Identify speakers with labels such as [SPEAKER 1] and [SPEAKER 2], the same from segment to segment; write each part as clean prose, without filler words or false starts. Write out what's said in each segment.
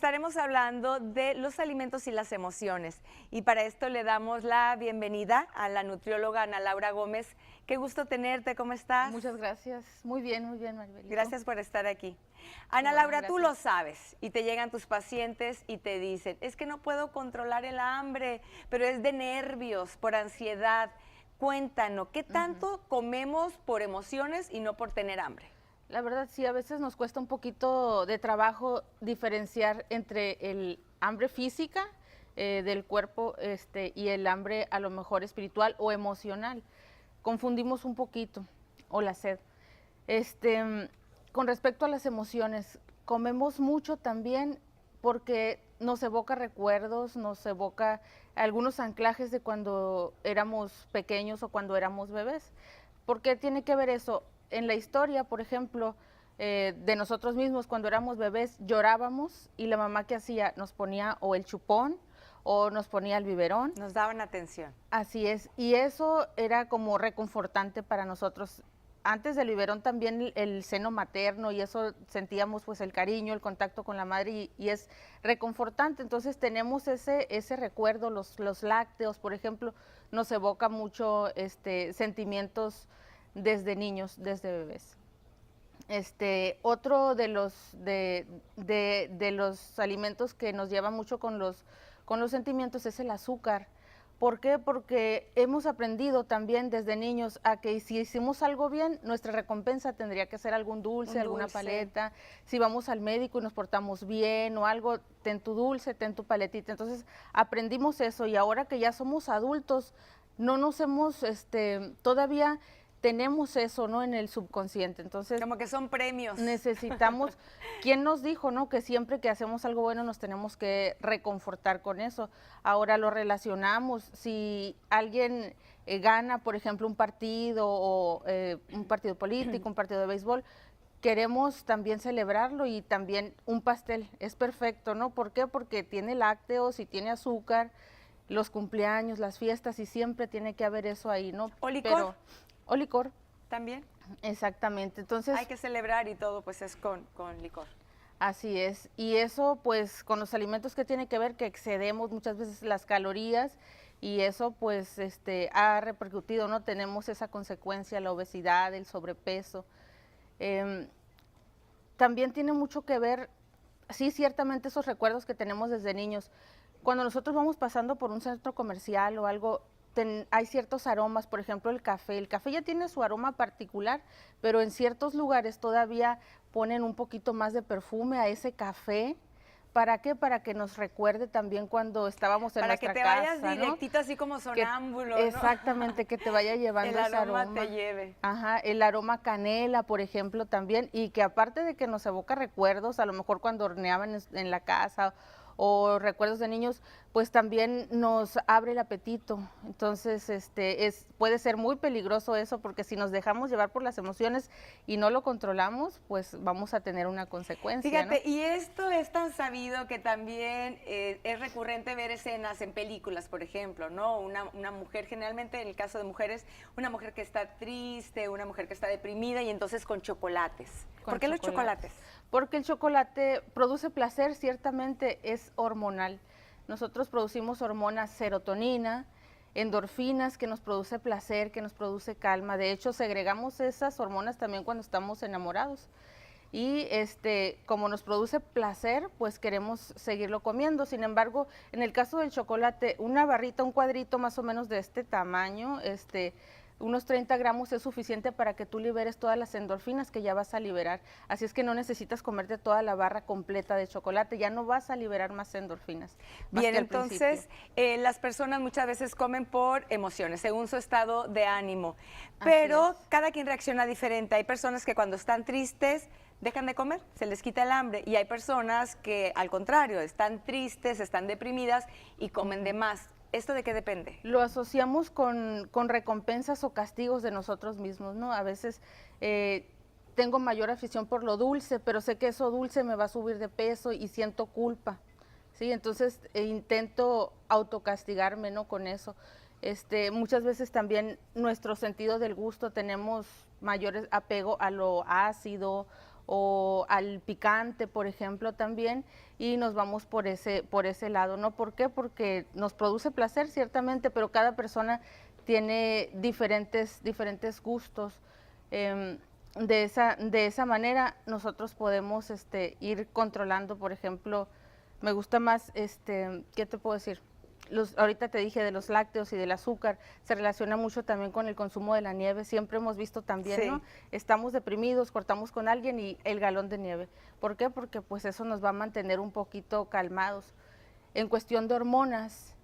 [SPEAKER 1] estaremos hablando de los alimentos y las emociones. Y para esto le damos la bienvenida a la nutrióloga Ana Laura Gómez. Qué gusto tenerte, ¿cómo estás?
[SPEAKER 2] Muchas gracias. Muy bien, Maribelito.
[SPEAKER 1] Gracias por estar aquí. Ana
[SPEAKER 2] Bueno,
[SPEAKER 1] Laura, tú
[SPEAKER 2] gracias.
[SPEAKER 1] lo sabes y te llegan tus pacientes y te dicen, es que no puedo controlar el hambre, pero es de nervios, por ansiedad. Cuéntanos, ¿qué tanto comemos por emociones y no por tener hambre?
[SPEAKER 2] La verdad sí, a veces nos cuesta un poquito de trabajo diferenciar entre el hambre física del cuerpo y el hambre a lo mejor espiritual o emocional. Confundimos un poquito, o la sed. Con respecto a las emociones, comemos mucho también porque nos evoca recuerdos, nos evoca algunos anclajes de cuando éramos pequeños o cuando éramos bebés. ¿Por qué tiene que ver eso? En la historia, por ejemplo, de nosotros mismos, cuando éramos bebés, llorábamos y la mamá, ¿qué hacía? Nos ponía o el chupón o nos ponía el biberón.
[SPEAKER 1] Nos daban atención.
[SPEAKER 2] Así es, y eso era como reconfortante para nosotros. Antes del biberón también el seno materno y eso sentíamos pues el cariño, el contacto con la madre y es reconfortante. Entonces tenemos ese recuerdo, los lácteos, por ejemplo, nos evoca mucho sentimientos desde niños, desde bebés. Otro de los alimentos que nos lleva mucho con los sentimientos es el azúcar. ¿Por qué? Porque hemos aprendido también desde niños a que si hicimos algo bien, nuestra recompensa tendría que ser algún dulce, alguna paleta. Si vamos al médico y nos portamos bien o algo, ten tu dulce, ten tu paletita. Entonces aprendimos eso y ahora que ya somos adultos, no nos hemos, todavía tenemos eso, ¿no? En el subconsciente. Entonces,
[SPEAKER 1] como que son premios.
[SPEAKER 2] Necesitamos, ¿quién nos dijo, no? Que siempre que hacemos algo bueno nos tenemos que reconfortar con eso. Ahora lo relacionamos. Si alguien gana, por ejemplo, un partido o un partido político, un partido de béisbol, queremos también celebrarlo y también un pastel. Es perfecto, ¿no? ¿Por qué? Porque tiene lácteos y tiene azúcar, los cumpleaños, las fiestas y siempre tiene que haber eso ahí, ¿no?
[SPEAKER 1] ¿O licor?
[SPEAKER 2] O licor.
[SPEAKER 1] También.
[SPEAKER 2] Exactamente. Entonces
[SPEAKER 1] hay que celebrar y todo pues es con licor.
[SPEAKER 2] Así es. Y eso pues con los alimentos que tiene que ver que excedemos muchas veces las calorías y eso pues ha repercutido, ¿no? Tenemos esa consecuencia, la obesidad, el sobrepeso. También tiene mucho que ver, sí, ciertamente esos recuerdos que tenemos desde niños. Cuando nosotros vamos pasando por un centro comercial o algo, hay ciertos aromas, por ejemplo el café ya tiene su aroma particular, pero en ciertos lugares todavía ponen un poquito más de perfume a ese café. ¿Para qué? Para que nos recuerde también cuando estábamos en nuestra casa,
[SPEAKER 1] para que te vayas directito, ¿no? Así como sonámbulo, ¿no?
[SPEAKER 2] Exactamente, que te vaya llevando ese aroma.
[SPEAKER 1] El aroma te lleve.
[SPEAKER 2] Ajá, el aroma canela, por ejemplo, también, y que aparte de que nos evoca recuerdos, a lo mejor cuando horneaban en la casa o recuerdos de niños, pues también nos abre el apetito. Entonces, puede ser muy peligroso eso, porque si nos dejamos llevar por las emociones y no lo controlamos, pues vamos a tener una consecuencia.
[SPEAKER 1] Fíjate,
[SPEAKER 2] ¿no?
[SPEAKER 1] Y esto es tan sabido que también es recurrente ver escenas en películas, por ejemplo, ¿no? Una mujer, generalmente en el caso de mujeres, una mujer que está triste, una mujer que está deprimida y entonces con chocolates. ¿Por qué los chocolates?
[SPEAKER 2] Porque el chocolate produce placer, ciertamente es hormonal. Nosotros producimos hormonas serotonina, endorfinas, que nos produce placer, que nos produce calma. De hecho, segregamos esas hormonas también cuando estamos enamorados. Y como nos produce placer, pues queremos seguirlo comiendo. Sin embargo, en el caso del chocolate, una barrita, un cuadrito más o menos de este tamaño, unos 30 gramos es suficiente para que tú liberes todas las endorfinas que ya vas a liberar. Así es que no necesitas comerte toda la barra completa de chocolate, ya no vas a liberar más endorfinas.
[SPEAKER 1] Bien, entonces las personas muchas veces comen por emociones, según su estado de ánimo, pero cada quien reacciona diferente. Hay personas que cuando están tristes dejan de comer, se les quita el hambre, y hay personas que al contrario, están tristes, están deprimidas y comen de más. ¿Esto de qué depende?
[SPEAKER 2] Lo asociamos con recompensas o castigos de nosotros mismos, ¿no? A veces tengo mayor afición por lo dulce, pero sé que eso dulce me va a subir de peso y siento culpa, ¿sí? Entonces intento autocastigarme, ¿no? Con eso. Muchas veces también nuestro sentido del gusto tenemos mayor apego a lo ácido o al picante, por ejemplo, también, y nos vamos por ese lado, ¿no? ¿Por qué? Porque nos produce placer, ciertamente, pero cada persona tiene diferentes gustos. De esa manera nosotros podemos ir controlando, por ejemplo, me gusta más, ¿qué te puedo decir? Ahorita te dije de los lácteos y del azúcar, se relaciona mucho también con el consumo de la nieve. Siempre hemos visto también,
[SPEAKER 1] Sí.
[SPEAKER 2] ¿no? Estamos deprimidos, cortamos con alguien y el galón de nieve. ¿Por qué? Porque pues eso nos va a mantener un poquito calmados. En cuestión de hormonas,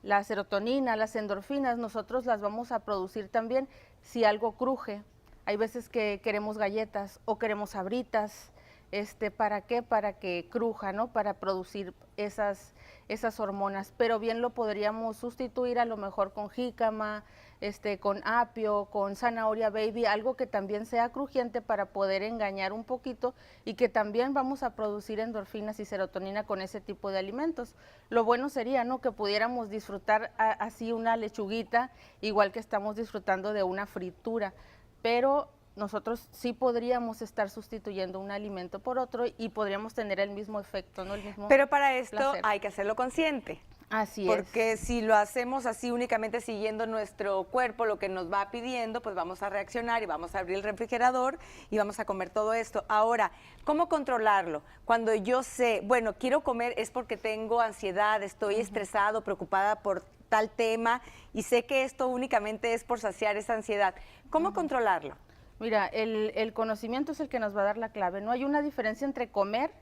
[SPEAKER 2] la serotonina, las endorfinas, nosotros las vamos a producir también si algo cruje. Hay veces que queremos galletas o queremos sabritas. ¿Para qué? Para que cruja, ¿no? Para producir esas hormonas, pero bien lo podríamos sustituir a lo mejor con jícama, con apio, con zanahoria baby, algo que también sea crujiente para poder engañar un poquito y que también vamos a producir endorfinas y serotonina con ese tipo de alimentos. Lo bueno sería, ¿no? Que pudiéramos disfrutar así una lechuguita, igual que estamos disfrutando de una fritura, pero nosotros sí podríamos estar sustituyendo un alimento por otro y podríamos tener el mismo efecto, ¿no? El mismo
[SPEAKER 1] Pero para esto
[SPEAKER 2] placer.
[SPEAKER 1] hay que hacerlo consciente.
[SPEAKER 2] Así
[SPEAKER 1] Porque si lo hacemos así únicamente siguiendo nuestro cuerpo, lo que nos va pidiendo, pues vamos a reaccionar y vamos a abrir el refrigerador y vamos a comer todo esto. Ahora, ¿cómo controlarlo? Cuando yo sé, bueno, quiero comer es porque tengo ansiedad, estoy estresado, preocupada por tal tema y sé que esto únicamente es por saciar esa ansiedad. ¿Cómo controlarlo?
[SPEAKER 2] Mira, el conocimiento es el que nos va a dar la clave. No hay una diferencia entre comer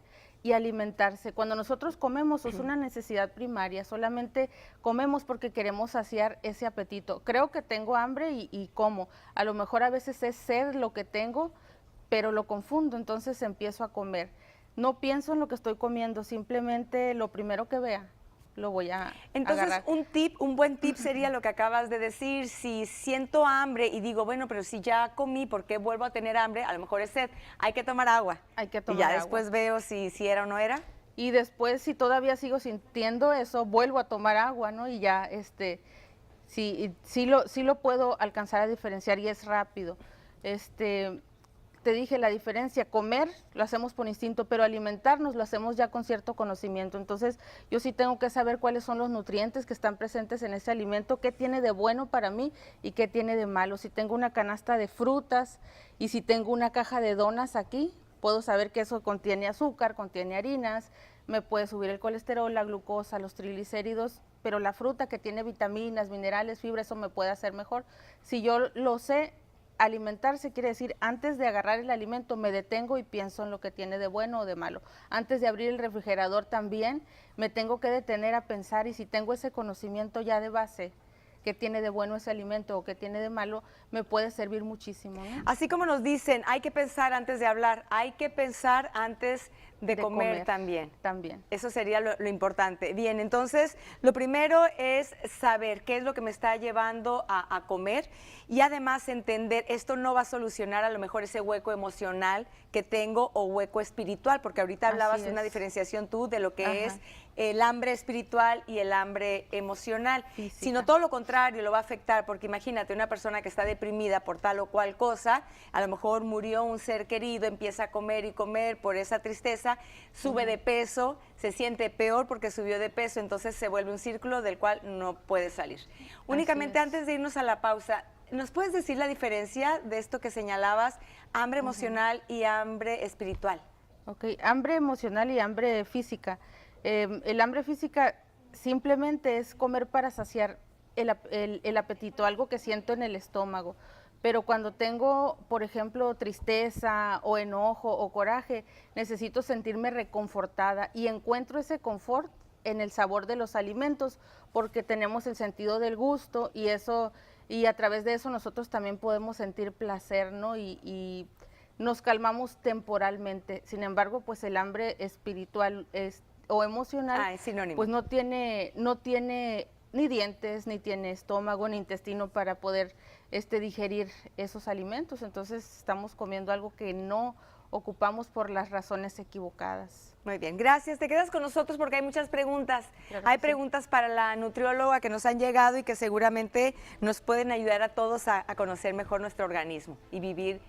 [SPEAKER 2] y alimentarse. Cuando nosotros comemos es una necesidad primaria, solamente comemos porque queremos saciar ese apetito. Creo que tengo hambre y como. A lo mejor a veces es sed lo que tengo, pero lo confundo, entonces empiezo a comer. No pienso en lo que estoy comiendo, simplemente lo primero que vea lo voy a
[SPEAKER 1] Entonces,
[SPEAKER 2] agarrar.
[SPEAKER 1] un buen tip sería lo que acabas de decir. Si siento hambre y digo, bueno, pero si ya comí, ¿por qué vuelvo a tener hambre? A lo mejor es sed. Hay que tomar agua.
[SPEAKER 2] Hay que
[SPEAKER 1] Y
[SPEAKER 2] tomar
[SPEAKER 1] ya
[SPEAKER 2] agua.
[SPEAKER 1] después veo si era o no era.
[SPEAKER 2] Y después, si todavía sigo sintiendo eso, vuelvo a tomar agua, ¿no? Y ya, sí lo puedo alcanzar a diferenciar y es rápido. Te dije la diferencia, comer lo hacemos por instinto, pero alimentarnos lo hacemos ya con cierto conocimiento. Entonces, yo sí tengo que saber cuáles son los nutrientes que están presentes en ese alimento, qué tiene de bueno para mí y qué tiene de malo. Si tengo una canasta de frutas y si tengo una caja de donas aquí, puedo saber que eso contiene azúcar, contiene harinas, me puede subir el colesterol, la glucosa, los triglicéridos, pero la fruta que tiene vitaminas, minerales, fibra, eso me puede hacer mejor. Si yo lo sé, alimentarse quiere decir, antes de agarrar el alimento me detengo y pienso en lo que tiene de bueno o de malo. Antes de abrir el refrigerador también me tengo que detener a pensar y si tengo ese conocimiento ya de base, qué tiene de bueno ese alimento o qué tiene de malo, me puede servir muchísimo, ¿no?
[SPEAKER 1] Así como nos dicen, hay que pensar antes de hablar, hay que pensar antes de comer también.
[SPEAKER 2] También.
[SPEAKER 1] Eso sería lo importante. Bien, entonces, lo primero es saber qué es lo que me está llevando a comer y además entender, esto no va a solucionar a lo mejor ese hueco emocional que tengo o hueco espiritual, porque ahorita hablabas de una diferenciación tú de lo que es el hambre espiritual y el hambre emocional, sino todo lo contrario, lo va a afectar, porque imagínate una persona que está deprimida por tal o cual cosa, a lo mejor murió un ser querido, empieza a comer y comer por esa tristeza, sube de peso, se siente peor porque subió de peso, entonces se vuelve un círculo del cual no puede salir. Únicamente antes de irnos a la pausa, ¿nos puedes decir la diferencia de esto que señalabas, hambre emocional y hambre espiritual?
[SPEAKER 2] Ok, hambre emocional y hambre física. El hambre física simplemente es comer para saciar el apetito, algo que siento en el estómago. Pero cuando tengo, por ejemplo, tristeza o enojo o coraje, necesito sentirme reconfortada y encuentro ese confort en el sabor de los alimentos porque tenemos el sentido del gusto y eso, y a través de eso nosotros también podemos sentir placer, ¿no? Y nos calmamos temporalmente. Sin embargo, pues el hambre espiritual o emocional,
[SPEAKER 1] es sinónimo.
[SPEAKER 2] pues no tiene ni dientes, ni tiene estómago, ni intestino para poder digerir esos alimentos. Entonces estamos comiendo algo que no ocupamos por las razones equivocadas.
[SPEAKER 1] Muy bien, gracias. Te quedas con nosotros porque hay muchas preguntas.
[SPEAKER 2] Claro
[SPEAKER 1] Hay
[SPEAKER 2] que
[SPEAKER 1] preguntas para la nutrióloga que nos han llegado y que seguramente nos pueden ayudar a todos a conocer mejor nuestro organismo y vivir